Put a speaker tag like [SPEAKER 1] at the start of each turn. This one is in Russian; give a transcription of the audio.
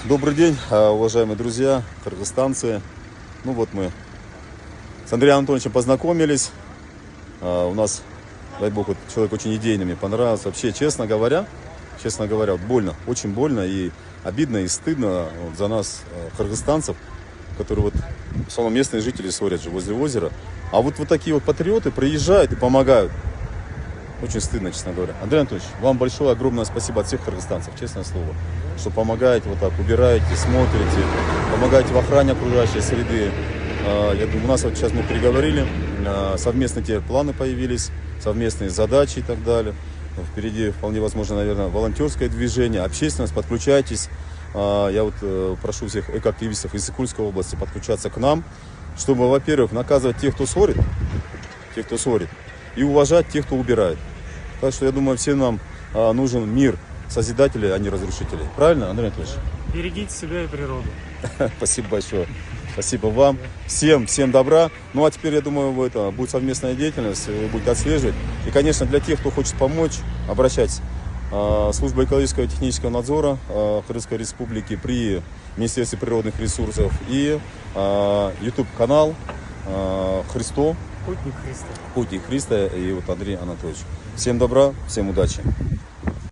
[SPEAKER 1] Добрый день, уважаемые друзья, кыргызстанцы. Ну вот мы с Андреем Анатольевичем познакомились. У нас, дай бог, вот человек очень идейный, мне понравился. Вообще, честно говоря, вот больно, очень больно и обидно, и стыдно вот за нас, кыргызстанцев, которые вот, в основном местные жители ссорят же возле озера. А вот такие вот патриоты приезжают и помогают. Очень стыдно, честно говоря. Андрей Анатольевич, вам большое, огромное спасибо от всех кыргызстанцев, честное слово, что помогаете вот так, убираете, смотрите, помогаете в охране окружающей среды. Я думаю, у нас вот сейчас мы переговорили, совместные те планы появились, совместные задачи и так далее. Впереди вполне возможно, наверное, волонтерское движение, общественность, подключайтесь. Я вот прошу всех экоактивистов из Исыкульской области подключаться к нам, чтобы, во-первых, наказывать тех, кто ссорит, и уважать тех, кто убирает. Так что я думаю, всем нам нужен мир созидателей, а не разрушителей. Правильно, Андрей Анатольевич?
[SPEAKER 2] Берегите себя и природу.
[SPEAKER 1] Спасибо большое. Спасибо вам. Всем добра. Ну а теперь, я думаю, будет совместная деятельность, вы будете отслеживать. И, конечно, для тех, кто хочет помочь, обращайтесь. Служба экологического и технического надзора Кыргызской Республики при Министерстве природных ресурсов и YouTube-канал Христо.
[SPEAKER 2] Путник Христа.
[SPEAKER 1] Путник Христа и вот Андрей Анатольевич. Всем добра, всем удачи.